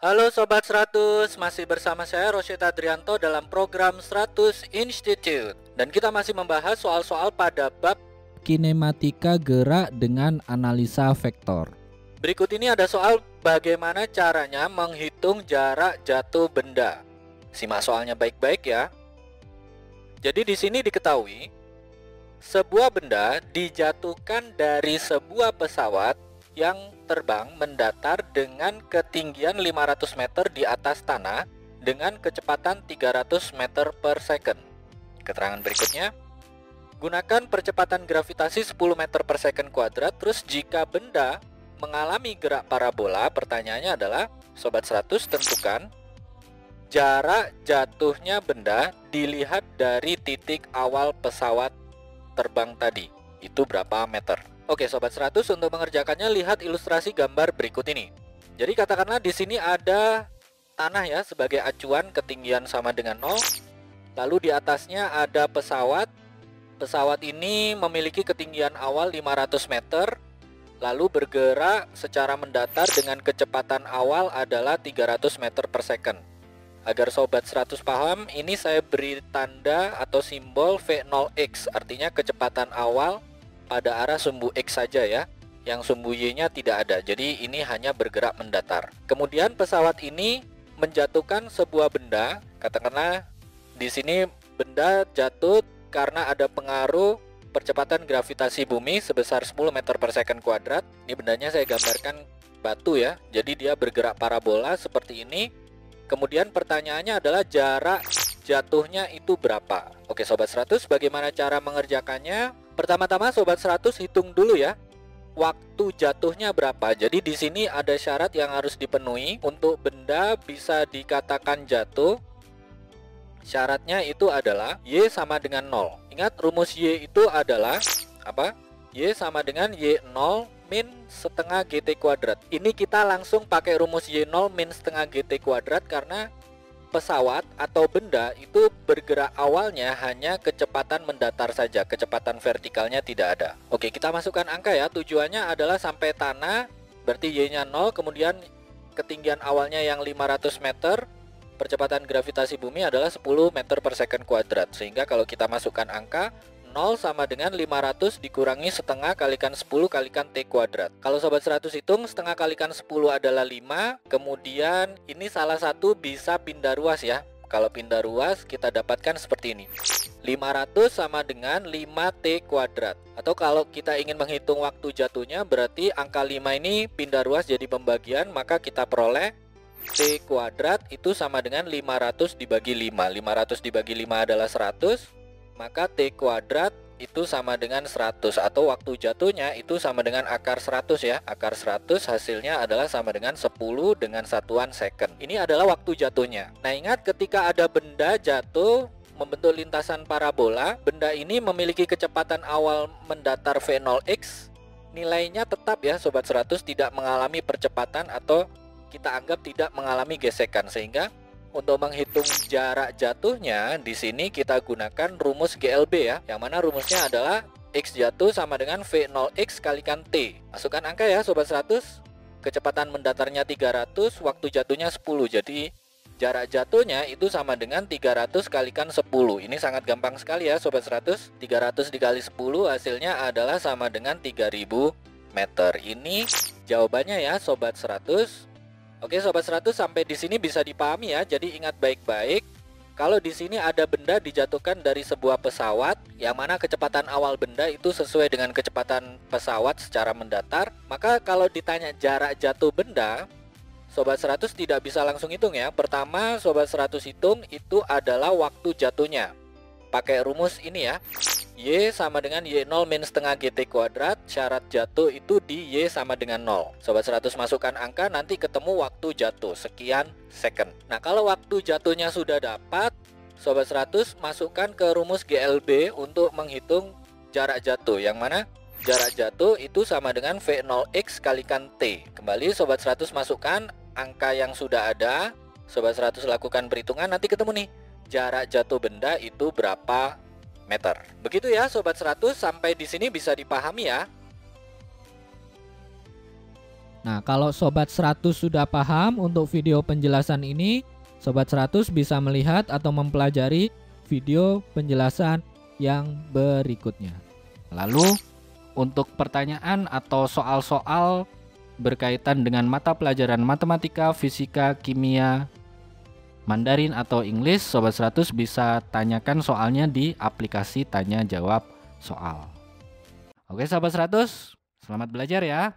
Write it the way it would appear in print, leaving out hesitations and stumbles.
Halo Sobat 100, masih bersama saya Rosyid Adrianto dalam program 100 Institute. Dan kita masih membahas soal-soal pada bab kinematika gerak dengan analisa vektor. berikut ini ada soal bagaimana caranya menghitung jarak jatuh benda. Simak soalnya baik-baik ya. Jadi di sini diketahui sebuah benda dijatuhkan dari sebuah pesawat yang terbang mendatar dengan ketinggian 500 meter di atas tanah dengan kecepatan 300 meter per second. Keterangan berikutnya, gunakan percepatan gravitasi 10 meter per second kuadrat. Terus jika benda mengalami gerak parabola, pertanyaannya adalah, Sobat 100, tentukan jarak jatuhnya benda dilihat dari titik awal pesawat terbang tadi. Itu berapa meter? Oke Sobat 100, untuk mengerjakannya lihat ilustrasi gambar berikut ini. Jadi katakanlah di sini ada tanah ya sebagai acuan, ketinggian sama dengan 0. Lalu di atasnya ada pesawat. Pesawat ini memiliki ketinggian awal 500 meter, lalu bergerak secara mendatar dengan kecepatan awal adalah 300 meter per second. Agar Sobat 100 paham, ini saya beri tanda atau simbol V0x, artinya kecepatan awal pada arah sumbu X saja ya, yang sumbu Y-nya tidak ada. Jadi ini hanya bergerak mendatar. Kemudian pesawat ini menjatuhkan sebuah benda, katakanlah di sini benda jatuh karena ada pengaruh percepatan gravitasi bumi sebesar 10 meter per second kuadrat. Ini bendanya saya gambarkan batu ya. Jadi dia bergerak parabola seperti ini. Kemudian pertanyaannya adalah jarak jatuhnya itu berapa? Oke Sobat 100, bagaimana cara mengerjakannya? Pertama-tama Sobat 100 hitung dulu ya, waktu jatuhnya berapa. Jadi di sini ada syarat yang harus dipenuhi untuk benda bisa dikatakan jatuh. Syaratnya itu adalah Y sama dengan 0. Ingat rumus Y itu adalah apa? Y sama dengan Y0 min setengah GT kuadrat. Ini kita langsung pakai rumus Y0 min setengah GT kuadrat karena pesawat atau benda itu bergerak awalnya hanya kecepatan mendatar saja, kecepatan vertikalnya tidak ada. Oke, kita masukkan angka ya. Tujuannya adalah sampai tanah, berarti Y-nya 0, kemudian ketinggian awalnya yang 500 meter, percepatan gravitasi bumi adalah 10 meter per second kuadrat. Sehingga kalau kita masukkan angka, 0 sama dengan 500 dikurangi setengah kalikan 10 kalikan T kuadrat. Kalau Sobat 100 hitung, setengah kalikan 10 adalah 5. Kemudian ini salah satu bisa pindah ruas ya. Kalau pindah ruas kita dapatkan seperti ini. 500 sama dengan 5T kuadrat. Atau kalau kita ingin menghitung waktu jatuhnya, berarti angka 5 ini pindah ruas jadi pembagian, maka kita peroleh T kuadrat itu sama dengan 500 dibagi 5. 500 dibagi 5 adalah 100. Maka T kuadrat itu sama dengan 100, atau waktu jatuhnya itu sama dengan akar 100 ya. Akar 100 hasilnya adalah sama dengan 10 dengan satuan second. Ini adalah waktu jatuhnya. Nah ingat, ketika ada benda jatuh membentuk lintasan parabola, benda ini memiliki kecepatan awal mendatar V0x. Nilainya tetap ya Sobat 100, tidak mengalami percepatan atau kita anggap tidak mengalami gesekan. Sehingga untuk menghitung jarak jatuhnya, di sini kita gunakan rumus GLB ya, yang mana rumusnya adalah X jatuh sama dengan V0X kalikan T. Masukkan angka ya Sobat 100. Kecepatan mendatarnya 300, waktu jatuhnya 10. Jadi jarak jatuhnya itu sama dengan 300 kalikan 10. Ini sangat gampang sekali ya Sobat 100. 300 dikali 10 hasilnya adalah sama dengan 3000 meter. Ini jawabannya ya Sobat 100. Oke Sobat 100, sampai di sini bisa dipahami ya. Jadi ingat baik-baik, kalau di sini ada benda dijatuhkan dari sebuah pesawat, yang mana kecepatan awal benda itu sesuai dengan kecepatan pesawat secara mendatar, maka kalau ditanya jarak jatuh benda, Sobat 100 tidak bisa langsung hitung ya. Pertama Sobat 100 hitung itu adalah waktu jatuhnya. Pakai rumus ini ya. Y sama dengan Y0 min setengah GT kuadrat. Syarat jatuh itu di Y sama dengan 0. Sobat 100 masukkan angka, nanti ketemu waktu jatuh sekian second. Nah kalau waktu jatuhnya sudah dapat, Sobat 100 masukkan ke rumus GLB untuk menghitung jarak jatuh, yang mana jarak jatuh itu sama dengan V0x kalikan T. Kembali Sobat 100 masukkan angka yang sudah ada. Sobat 100 lakukan perhitungan, nanti ketemu nih jarak jatuh benda itu berapa meter. Begitu ya Sobat 100, sampai di sini bisa dipahami ya. Nah, kalau Sobat 100 sudah paham untuk video penjelasan ini, Sobat 100 bisa melihat atau mempelajari video penjelasan yang berikutnya. Lalu, untuk pertanyaan atau soal-soal berkaitan dengan mata pelajaran matematika, fisika, kimia, Mandarin atau English, Sobat 100 bisa tanyakan soalnya di aplikasi tanya jawab soal. Oke Sobat 100, selamat belajar ya.